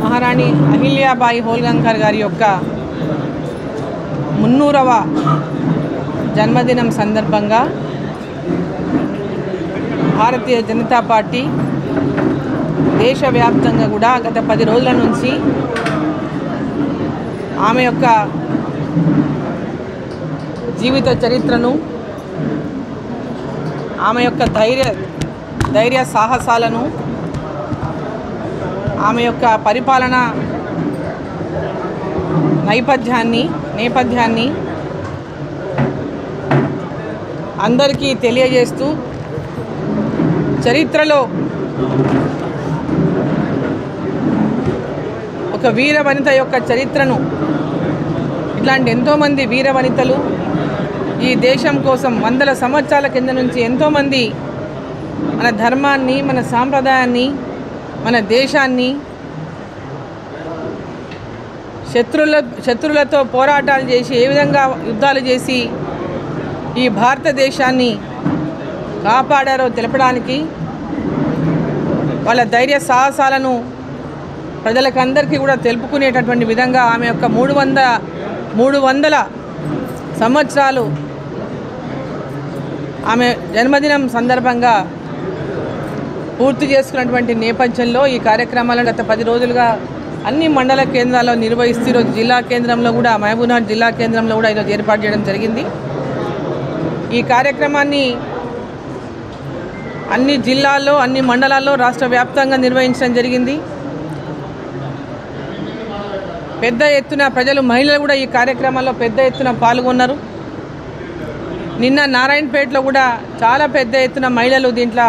మహారాణి అహిల్యాబాయి హోల్గంకర్ గారి యొక్క 300వ జన్మదినం సందర్భంగా భారతీయ జనతా పార్టీ దేశవ్యాప్తంగా కూడా గత 10 రోజుల నుంచి ఆమె యొక్క జీవిత చరిత్రను, ఆమె యొక్క ధైర్య సాహసాలను, ఆమె యొక్క పరిపాలన నేపథ్యాన్ని అందరికీ తెలియజేస్తూ చరిత్రలో ఒక వీర వనిత యొక్క చరిత్రను, ఇట్లాంటి ఎంతోమంది వీర వనితలు ఈ దేశం కోసం వందల సంవత్సరాల కింద నుంచి ఎంతోమంది మన ధర్మాన్ని, మన సాంప్రదాయాన్ని, మన దేశాన్ని శత్రువులతో పోరాటాలు చేసి ఏ విధంగా యుద్ధాలు చేసి ఈ భారతదేశాన్ని కాపాడారో తెలపడానికి, వాళ్ళ ధైర్య సాహసాలను ప్రజలకందరికీ కూడా తెలుపుకునేటటువంటి విధంగా ఆమె యొక్క 300 సంవత్సరాలు ఆమె జన్మదినం సందర్భంగా పూర్తి చేసుకున్నటువంటి నేపథ్యంలో ఈ కార్యక్రమాలను గత 10 రోజులుగా అన్ని మండల కేంద్రాల్లో నిర్వహిస్తూ ఈరోజు జిల్లా కేంద్రంలో కూడా, మహబూబ్నగర్ జిల్లా కేంద్రంలో కూడా ఈరోజు ఏర్పాటు చేయడం జరిగింది. ఈ కార్యక్రమాన్ని అన్ని జిల్లాల్లో, అన్ని మండలాల్లో రాష్ట్ర వ్యాప్తంగా నిర్వహించడం జరిగింది. పెద్ద ఎత్తున ప్రజలు, మహిళలు కూడా ఈ కార్యక్రమాల్లో పెద్ద ఎత్తున పాల్గొన్నారు. నిన్న నారాయణపేటలో కూడా చాలా పెద్ద ఎత్తున మహిళలు దీంట్లో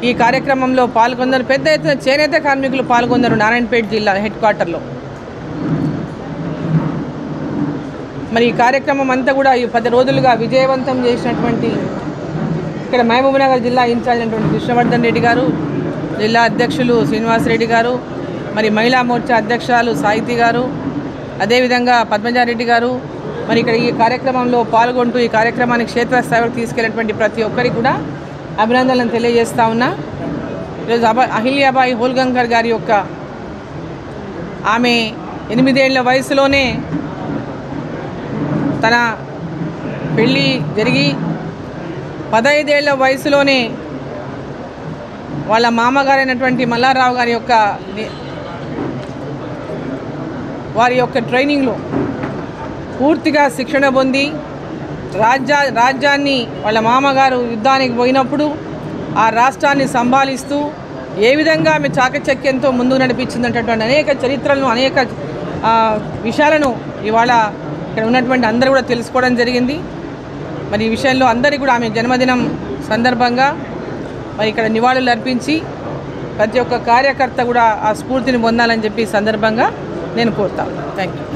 ఈ కార్యక్రమంలో పాల్గొన్నారు. పెద్ద ఎత్తున చేనేత కార్మికులు పాల్గొన్నారు నారాయణపేట జిల్లా హెడ్ క్వార్టర్లో. మరి ఈ కార్యక్రమం అంతా కూడా ఈ 10 రోజులుగా విజయవంతం చేసినటువంటి ఇక్కడ మహబూబ్నగర్ జిల్లా ఇన్ఛార్జ్ అయినటువంటి కృష్ణవర్ధన్ రెడ్డి గారు, జిల్లా అధ్యక్షులు శ్రీనివాసరెడ్డి గారు, మరి మహిళా మోర్చా అధ్యక్షురాలు సాహితి గారు, అదేవిధంగా పద్మజారెడ్డి గారు, మరి ఇక్కడ ఈ కార్యక్రమంలో పాల్గొంటూ ఈ కార్యక్రమానికి క్షేత్రస్థాయికి తీసుకెళ్ళినటువంటి ప్రతి ఒక్కరికి కూడా అభినందనలు తెలియజేస్తా ఉన్నా. ఈరోజు అహిల్యాబాయి హోల్గంకర్ గారి యొక్క ఆమె 8 ఏళ్ల వయసులోనే తన పెళ్ళి జరిగి 15 ఏళ్ల వయసులోనే వాళ్ళ మామగారైనటువంటి మల్లారావు గారి యొక్క వారి యొక్క ట్రైనింగ్లో పూర్తిగా శిక్షణ పొంది రాజ్యాన్ని వాళ్ళ మామగారు యుద్ధానికి పోయినప్పుడు ఆ రాష్ట్రాన్ని సంభాలిస్తూ ఏ విధంగా ఆమె చాకచక్యంతో ముందుకు నడిపించిందనేటటువంటి అనేక చరిత్రలను, అనేక విషయాలను ఇవాళ ఇక్కడ ఉన్నటువంటి అందరూ కూడా తెలుసుకోవడం జరిగింది. మరి ఈ విషయంలో అందరికీ కూడా ఆమె జన్మదినం సందర్భంగా మరి ఇక్కడ నివాళులు అర్పించి ప్రతి ఒక్క కార్యకర్త కూడా ఆ స్ఫూర్తిని పొందాలని చెప్పి సందర్భంగా నేను కోరుతాను. Thank you.